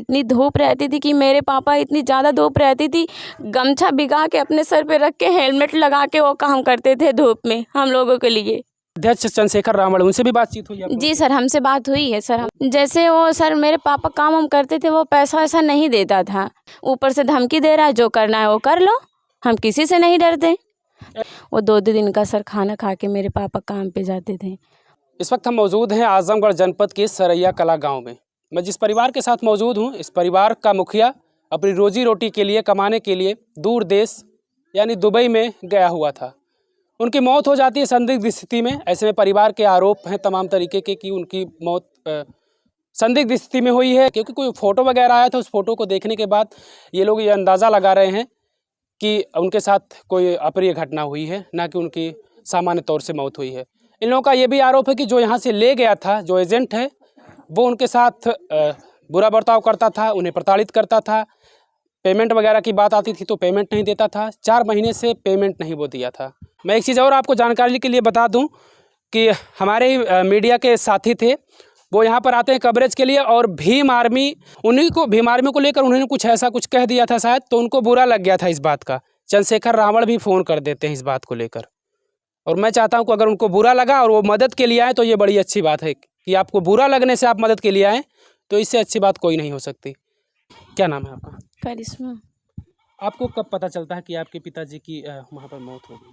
इतनी धूप रहती थी कि मेरे पापा इतनी ज़्यादा धूप रहती थी, गमछा भिगा के अपने सर पे रख के हेलमेट लगा के वो काम करते थे धूप में हम लोगों के लिए। अध्यक्ष चंद्रशेखर रावण, उनसे भी बातचीत हुई आपको? जी सर, हमसे बात हुई है सर। जैसे वो सर मेरे पापा काम हम करते थे, वो पैसा वैसा नहीं देता था, ऊपर से धमकी दे रहा है जो करना है वो कर लो, हम किसी से नहीं डरते। वो 2-2 दिन का सर खाना खा के मेरे पापा काम पे जाते थे। इस वक्त हम मौजूद हैं आजमगढ़ जनपद के सरैया कला गांव में। मैं जिस परिवार के साथ मौजूद हूं, इस परिवार का मुखिया अपनी रोजी रोटी के लिए, कमाने के लिए दूर देश यानी दुबई में गया हुआ था। उनकी मौत हो जाती है संदिग्ध स्थिति में। ऐसे में परिवार के आरोप हैं तमाम तरीके के कि उनकी मौत संदिग्ध स्थिति में हुई है, क्योंकि कोई फ़ोटो वगैरह आया था। उस फोटो को देखने के बाद ये लोग ये अंदाज़ा लगा रहे हैं कि उनके साथ कोई अप्रिय घटना हुई है, ना कि उनकी सामान्य तौर से मौत हुई है। इन लोगों का ये भी आरोप है कि जो यहाँ से ले गया था, जो एजेंट है, वो उनके साथ बुरा बर्ताव करता था, उन्हें प्रताड़ित करता था। पेमेंट वगैरह की बात आती थी तो पेमेंट नहीं देता था। 4 महीने से पेमेंट नहीं वो दिया था। मैं एक चीज़ और आपको जानकारी के लिए बता दूं कि हमारे ही मीडिया के साथी थे, वो यहाँ पर आते हैं कवरेज के लिए, और भीम आर्मी को लेकर उन्होंने कुछ कह दिया था शायद, तो उनको बुरा लग गया था इस बात का। चंद्रशेखर रावण भी फ़ोन कर देते हैं इस बात को लेकर। और मैं चाहता हूं कि अगर उनको बुरा लगा और वो मदद के लिए आए तो ये बड़ी अच्छी बात है कि आपको बुरा लगने से आप मदद के लिए आएँ, तो इससे अच्छी बात कोई नहीं हो सकती। क्या नाम है आपका? करिश्मा। आपको कब पता चलता है कि आपके पिताजी की वहाँ पर मौत हो गई?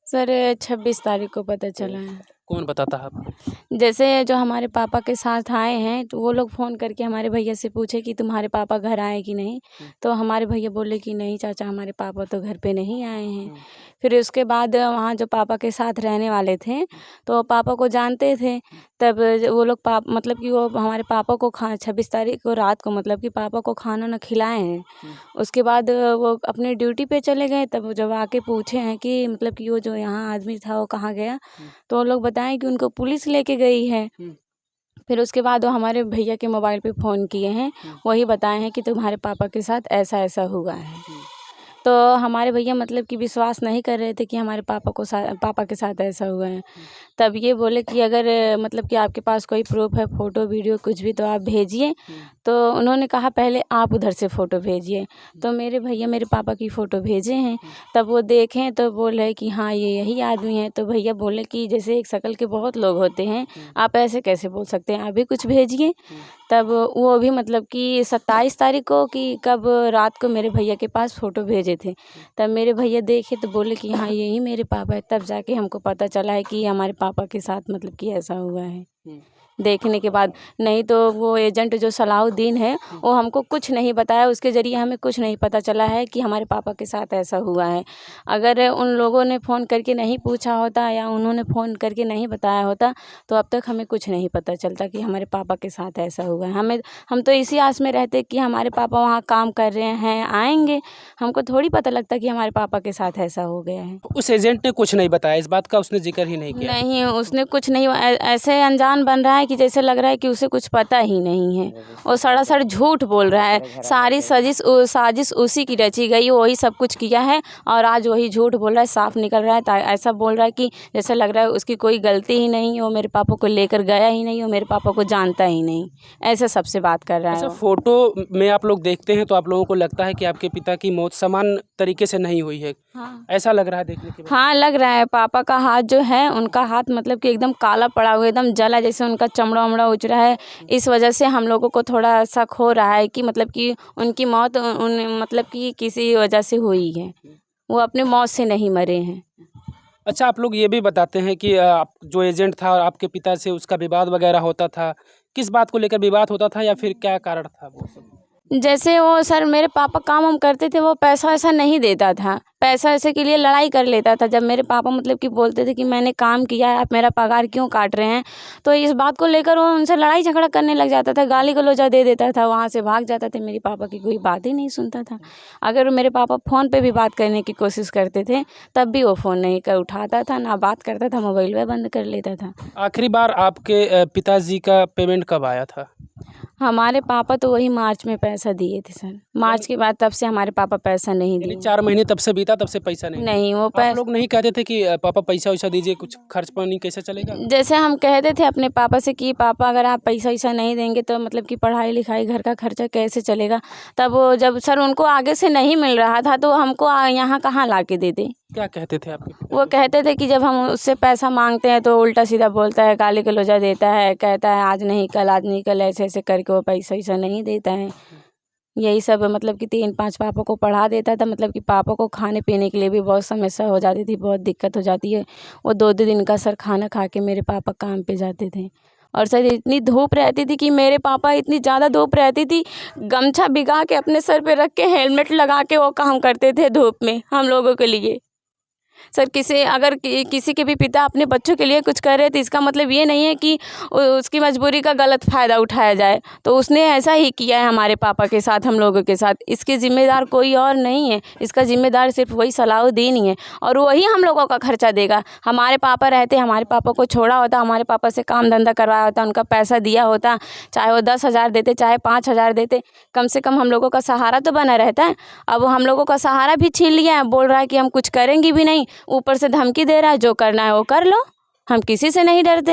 सर 26 तारीख को पता चला है। कौन बताता है आपको? जैसे जो हमारे पापा के साथ आए हैं तो वो लोग फ़ोन करके हमारे भैया से पूछे कि तुम्हारे पापा घर आए कि नहीं, तो हमारे भैया बोले कि नहीं चाचा, हमारे पापा तो घर पे नहीं आए हैं। फिर उसके बाद वहाँ जो पापा के साथ रहने वाले थे तो पापा को जानते थे, तब वो लोग मतलब कि वो हमारे पापा को 26 तारीख को रात को मतलब कि पापा को खाना ना खिलाए हैं। उसके बाद वो अपने ड्यूटी पे चले गए। तब जब आके पूछे हैं कि मतलब कि वो जो यहाँ आदमी था वो कहाँ गया, तो वो लोग बताएं कि उनको पुलिस लेके गई है। फिर उसके बाद वो हमारे भैया के मोबाइल पे फ़ोन किए हैं, वही बताए हैं कि तुम्हारे पापा के साथ ऐसा ऐसा हुआ है। तो हमारे भैया मतलब कि विश्वास नहीं कर रहे थे कि हमारे पापा के साथ ऐसा हुआ है। तब ये बोले कि अगर मतलब कि आपके पास कोई प्रूफ है, फ़ोटो वीडियो कुछ भी, तो आप भेजिए। तो उन्होंने कहा पहले आप उधर से फ़ोटो भेजिए। तो मेरे भैया मेरे पापा की फ़ोटो भेजे हैं। तब वो देखें तो बोले कि हाँ ये यही आदमी है। तो भैया बोले कि जैसे एक शक्ल के बहुत लोग होते हैं, आप ऐसे कैसे बोल सकते हैं, आप भी कुछ भेजिए। तब वो भी मतलब कि 27 तारीख को कि कब रात को मेरे भैया के पास फ़ोटो भेजे थे। तब मेरे भैया देखे तो बोले कि हाँ यही मेरे पापा है। तब जाके हमको पता चला है कि हमारे पापा के साथ मतलब कि ऐसा हुआ है। देखने के बाद, नहीं तो वो एजेंट जो सलाहुद्दीन है वो हमको कुछ नहीं बताया, उसके ज़रिए हमें कुछ नहीं पता चला है कि हमारे पापा के साथ ऐसा हुआ है। अगर उन लोगों ने फ़ोन करके नहीं पूछा होता या उन्होंने फ़ोन करके नहीं बताया होता तो अब तक हमें कुछ नहीं पता चलता कि हमारे पापा के साथ ऐसा हुआ है। हम तो इसी आस में रहते कि हमारे पापा वहाँ काम कर रहे हैं, आएंगे। हमको थोड़ी पता लगता कि हमारे पापा के साथ ऐसा हो गया है। उस एजेंट ने कुछ नहीं बताया, इस बात का उसने जिक्र ही नहीं किया? नहीं, उसने कुछ नहीं, ऐसे अनजान बन रहा है कि जैसे लग रहा है कि उसे कुछ पता ही नहीं है। वो सरासर झूठ बोल रहा है। सारी साजिश उसी की रची गई, वही सब कुछ किया है और आज वही झूठ बोल रहा है, साफ निकल रहा है। ऐसा बोल रहा है कि जैसे लग रहा है उसकी कोई गलती ही नहीं है, वो मेरे पापा को लेकर गया ही नहीं, वो मेरे पापा को जानता ही नहीं, ऐसे सबसे बात कर रहा है। अच्छा, फोटो में आप लोग देखते हैं तो आप लोगों को लगता है कि आपके पिता की मौत समान तरीके से नहीं हुई है? हाँ, ऐसा लग रहा है देखने के बाद? हाँ लग रहा है। पापा का हाथ जो है, उनका हाथ मतलब कि एकदम काला पड़ा हुआ, एकदम जला, जैसे उनका चमड़ा वमड़ा उज रहा है। इस वजह से हम लोगों को थोड़ा शक हो रहा है कि मतलब कि उनकी मौत मतलब कि किसी वजह से हुई है, वो अपनी मौत से नहीं मरे हैं। अच्छा, आप लोग ये भी बताते हैं कि आप जो एजेंट था आपके पिता से, उसका विवाद वगैरह होता था। किस बात को लेकर विवाद होता था या फिर क्या कारण था वो सब? जैसे वो सर मेरे पापा काम हम करते थे, वो पैसा वैसा नहीं देता था, पैसा वैसे के लिए लड़ाई कर लेता था। जब मेरे पापा मतलब कि बोलते थे कि मैंने काम किया है, आप मेरा पगार क्यों काट रहे हैं, तो इस बात को लेकर वो उनसे लड़ाई झगड़ा करने लग जाता था, गाली गलौजा दे देता था, वहाँ से भाग जाता था। मेरे पापा की कोई बात ही नहीं सुनता था। अगर मेरे पापा फ़ोन पे भी बात करने की कोशिश करते थे तब भी वो फ़ोन नहीं कर उठाता था, ना बात करता था, मोबाइल वह बंद कर लेता था। आखिरी बार आपके पिताजी का पेमेंट कब आया था? हमारे पापा तो वही मार्च में पैसा दिए थे सर। मार्च के बाद तब से हमारे पापा पैसा नहीं यानी दिए। 4 महीने तब से बीता, तब से पैसा नहीं? नहीं वो आप लोग नहीं कहते थे कि पापा पैसा वैसा दीजिए, कुछ खर्च पानी कैसे चलेगा? जैसे हम कहते थे अपने पापा से कि पापा अगर आप पैसा वैसा नहीं देंगे तो मतलब कि पढ़ाई लिखाई घर का खर्चा कैसे चलेगा। तब वो जब सर उनको आगे से नहीं मिल रहा था तो हमको यहाँ कहाँ ला के दे दे। क्या कहते थे आपके पिता? वो कहते थे कि जब हम उससे पैसा मांगते हैं तो उल्टा सीधा बोलता है, गाली गलौजा देता है, कहता है आज नहीं कल, आज नहीं कल, ऐसे ऐसे करके वो पैसा वैसा नहीं देता है। यही सब मतलब कि 3-5 पापा को पढ़ा देता था, मतलब कि पापा को खाने पीने के लिए भी बहुत समस्या हो जाती थी, बहुत दिक्कत हो जाती है। वो 2-2 दिन का सर खाना खा के मेरे पापा काम पे जाते थे। और सर इतनी धूप रहती थी कि मेरे पापा, इतनी ज़्यादा धूप रहती थी, गमछा भिगा के अपने सर पे रख के हेलमेट लगा के वो काम करते थे धूप में हम लोगों के लिए। सर किसी के भी पिता अपने बच्चों के लिए कुछ कर रहे तो इसका मतलब ये नहीं है कि उसकी मजबूरी का गलत फ़ायदा उठाया जाए। तो उसने ऐसा ही किया है हमारे पापा के साथ, हम लोगों के साथ। इसके ज़िम्मेदार कोई और नहीं है, इसका ज़िम्मेदार सिर्फ वही सलाउद्दीन ही है और वही हम लोगों का खर्चा देगा। हमारे पापा रहते, हमारे पापा को छोड़ा होता, हमारे पापा से काम धंधा करवाया होता, उनका पैसा दिया होता, चाहे वो 10,000 देते चाहे 5,000 देते, कम से कम हम लोगों का सहारा तो बना रहता है। अब वो हम लोगों का सहारा भी छीन लिया है, बोल रहा है कि हम कुछ करेंगे भी नहीं, ऊपर से धमकी दे रहा है, जो करना है वो कर लो, हम किसी से नहीं डरते।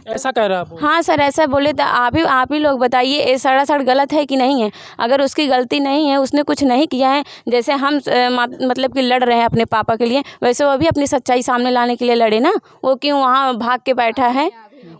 ऐसा कह रहा है वो? हाँ सर ऐसा बोले तो आप ही लोग बताइए, ये सरासर गलत है कि नहीं है। अगर उसकी गलती नहीं है, उसने कुछ नहीं किया है, जैसे हम मतलब कि लड़ रहे हैं अपने पापा के लिए, वैसे वो भी अपनी सच्चाई सामने लाने के लिए लड़े ना। वो क्यों वहाँ भाग के बैठा है,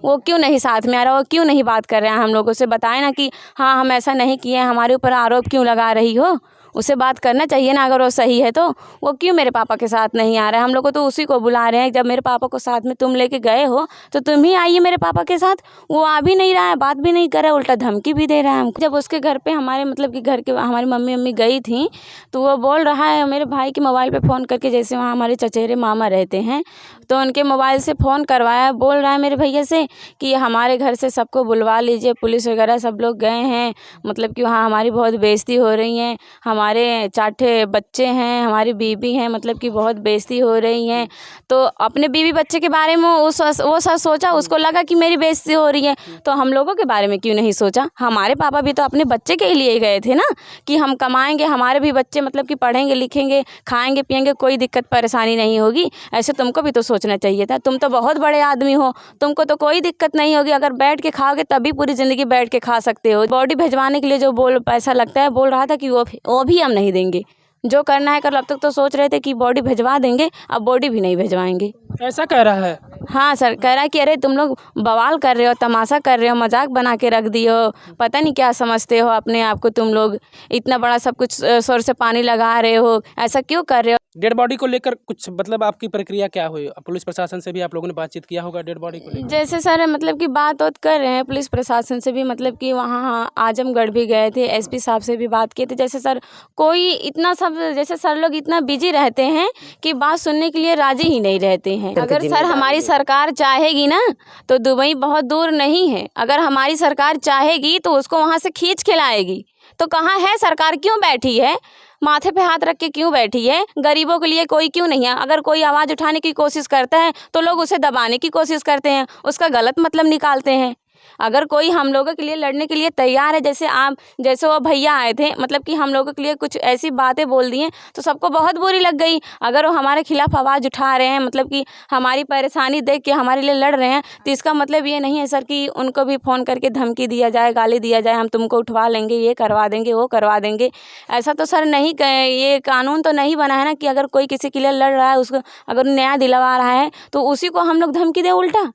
वो क्यों नहीं साथ में आ रहा, वो क्यों नहीं बात कर रहे हैं हम लोगों से? बताए ना कि हाँ हम ऐसा नहीं किए हैं, हमारे ऊपर आरोप क्यों लगा रही हो? उसे बात करना चाहिए ना, अगर वो सही है तो। वो क्यों मेरे पापा के साथ नहीं आ रहा है? हम लोग को तो उसी को बुला रहे हैं। जब मेरे पापा को साथ में तुम लेके गए हो तो तुम ही आइए मेरे पापा के साथ। वो आ भी नहीं रहा है, बात भी नहीं कर रहा है, उल्टा धमकी भी दे रहा है हमको। जब उसके घर पे हमारे मतलब कि घर के हमारी मम्मी गई थी तो वो बोल रहा है मेरे भाई के मोबाइल पे फ़ोन करके, जैसे वहाँ हमारे चचेरे मामा रहते हैं तो उनके मोबाइल से फ़ोन करवाया। बोल रहा है मेरे भैया से कि हमारे घर से सबको बुलवा लीजिए, पुलिस वगैरह सब लोग गए हैं, मतलब कि वहाँ हमारी बहुत बेइज्जती हो रही है, हमारे 4 बच्चे हैं, हमारी बीवी हैं, मतलब कि बहुत बेइज्जती हो रही हैं। तो अपने बीवी बच्चे के बारे में वो सब सोचा, उसको लगा कि मेरी बेइज्जती हो रही है, तो हम लोगों के बारे में क्यों नहीं सोचा? हमारे पापा भी तो अपने बच्चे के लिए गए थे ना, कि हम कमाएंगे, हमारे भी बच्चे मतलब कि पढ़ेंगे लिखेंगे, खाएंगे पिएंगे, कोई दिक्कत परेशानी नहीं होगी। ऐसे तुमको भी तो सोचना चाहिए था। तुम तो बहुत बड़े आदमी हो, तुमको तो कोई दिक्कत नहीं होगी, अगर बैठ के खाओगे तभी पूरी ज़िंदगी बैठ के खा सकते हो। बॉडी भिजवाने के लिए जो पैसा लगता है, बोल रहा था कि वो भी हम नहीं देंगे, जो करना है कर लो। अब तक तो सोच रहे थे कि बॉडी भिजवा देंगे, अब बॉडी भी नहीं भिजवाएंगे। ऐसा कह रहा है? हाँ सर, कह रहा है कि अरे तुम लोग बवाल कर रहे हो, तमाशा कर रहे हो, मजाक बना के रख दिए हो, पता नहीं क्या समझते हो अपने आप को, तुम लोग इतना बड़ा सब कुछ सर से पानी लगा रहे हो, ऐसा क्यों कर रहे हो? डेड बॉडी को लेकर कुछ मतलब आपकी प्रक्रिया क्या हुई? पुलिस प्रशासन से भी आप लोगों ने बातचीत किया होगा डेड बॉडी को लेकर? जैसे सर मतलब कि बात कर रहे हैं पुलिस प्रशासन से भी, मतलब कि वहाँ आजमगढ़ भी गए थे, एसपी साहब से भी बात किए थे। जैसे सर कोई इतना सब, जैसे सर लोग इतना बिजी रहते हैं कि बात सुनने के लिए राजी ही नहीं रहते हैं। अगर सर हमारी सरकार चाहेगी ना तो दुबई बहुत दूर नहीं है, अगर हमारी सरकार चाहेगी तो उसको वहाँ से खींच के लाएगी। तो कहाँ है सरकार, क्यों बैठी है, माथे पे हाथ रख के क्यों बैठी है? गरीबों के लिए कोई क्यों नहीं है? अगर कोई आवाज़ उठाने की कोशिश करता है तो लोग उसे दबाने की कोशिश करते हैं, उसका गलत मतलब निकालते हैं। अगर कोई हम लोगों के लिए लड़ने के लिए तैयार है, जैसे वो भैया आए थे, मतलब कि हम लोगों के लिए कुछ ऐसी बातें बोल दी हैं तो सबको बहुत बुरी लग गई। अगर वो हमारे खिलाफ आवाज़ उठा रहे हैं, मतलब कि हमारी परेशानी देख के हमारे लिए लड़ रहे हैं, तो इसका मतलब ये नहीं है सर कि उनको भी फ़ोन करके धमकी दिया जाए, गाली दिया जाए, हम तुमको उठवा लेंगे, ये करवा देंगे, वो करवा देंगे। ऐसा तो सर नहीं, ये कानून तो नहीं बना है ना कि अगर कोई किसी के लिए लड़ रहा है, उसको अगर न्याय दिलवा रहा है तो उसी को हम लोग धमकी दे उल्टा।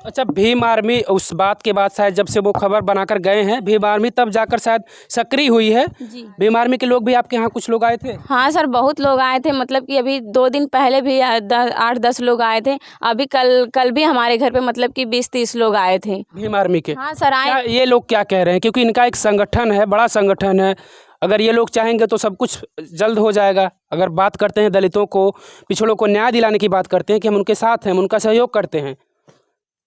अच्छा, भीम आर्मी उस बात के बाद शायद जब से वो खबर बनाकर गए हैं भीम आर्मी, तब जाकर शायद सक्रिय हुई है जी। भीम आर्मी के लोग भी आपके यहाँ कुछ लोग आए थे? हाँ सर, बहुत लोग आए थे, मतलब कि अभी 2 दिन पहले भी 8-10 लोग आए थे। अभी कल भी हमारे घर पे मतलब कि 20-30 लोग आए थे भीम आर्मी के। हाँ सर आए। ये लोग क्या कह रहे हैं? क्योंकि इनका एक संगठन है, बड़ा संगठन है, अगर ये लोग चाहेंगे तो सब कुछ जल्द हो जाएगा। अगर बात करते हैं दलितों को, पिछड़ों को न्याय दिलाने की बात करते हैं कि हम उनके साथ हैं, हम उनका सहयोग करते हैं,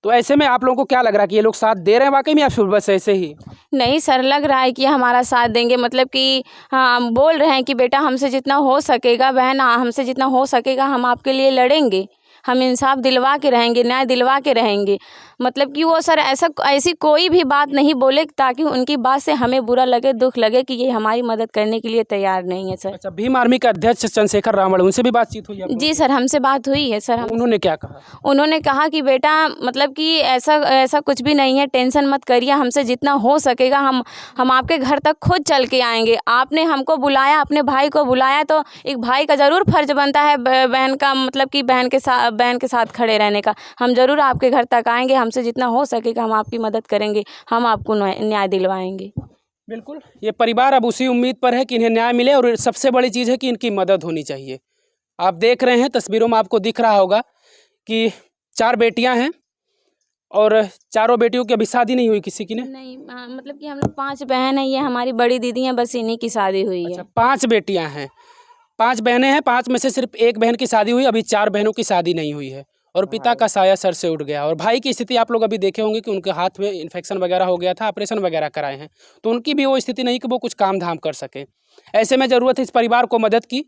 तो ऐसे में आप लोगों को क्या लग रहा है कि ये लोग साथ दे रहे हैं वाकई में या फिर बस ऐसे ही? नहीं सर, लग रहा है कि हमारा साथ देंगे, मतलब कि हाँ बोल रहे हैं कि बेटा हमसे जितना हो सकेगा, बहन हमसे जितना हो सकेगा हम आपके लिए लड़ेंगे, हम इंसाफ दिलवा के रहेंगे, न्याय दिलवा के रहेंगे। मतलब कि वो सर ऐसी कोई भी बात नहीं बोले ताकि उनकी बात से हमें बुरा लगे, दुख लगे कि ये हमारी मदद करने के लिए तैयार नहीं है सर। अच्छा, भीम आर्मी के अध्यक्ष चंद्रशेखर रावण, उनसे भी बातचीत हुई आप लोगों जी की? सर, हमसे बात हुई है सर। उन्होंने क्या कहा? उन्होंने कहा कि बेटा मतलब कि ऐसा कुछ भी नहीं है, टेंशन मत करिए, हमसे जितना हो सकेगा हम आपके घर तक खुद चल के आएंगे। आपने हमको बुलाया, अपने भाई को बुलाया, तो एक भाई का ज़रूर फर्ज बनता है बहन का, मतलब कि बहन के साथ खड़े रहने का। हम ज़रूर आपके घर तक आएंगे, हमसे जितना हो सकेगा हम आपकी मदद करेंगे, हम आपको न्याय दिलवाएंगे। बिल्कुल, ये परिवार अब उसी उम्मीद पर है कि इन्हें न्याय मिले, और सबसे बड़ी चीज़ है कि इनकी मदद होनी चाहिए। आप देख रहे हैं, तस्वीरों में आपको दिख रहा होगा कि 4 बेटियां हैं, और चारों बेटियों की अभी शादी नहीं हुई किसी की ने? नहीं, मतलब कि हम लोग 5 बहन हैं, ये हमारी बड़ी दीदी हैं, बस इन्हीं की शादी हुई है। अच्छा, 5 बेटियां हैं, 5 बहनें हैं, 5 में से सिर्फ 1 बहन की शादी हुई, अभी 4 बहनों की शादी नहीं हुई है, और पिता का साया सर से उठ गया। और भाई की स्थिति आप लोग अभी देखे होंगे कि उनके हाथ में इन्फेक्शन वगैरह हो गया था, ऑपरेशन वगैरह कराए हैं, तो उनकी भी वो स्थिति नहीं कि वो कुछ काम धाम कर सके। ऐसे में ज़रूरत है इस परिवार को मदद की।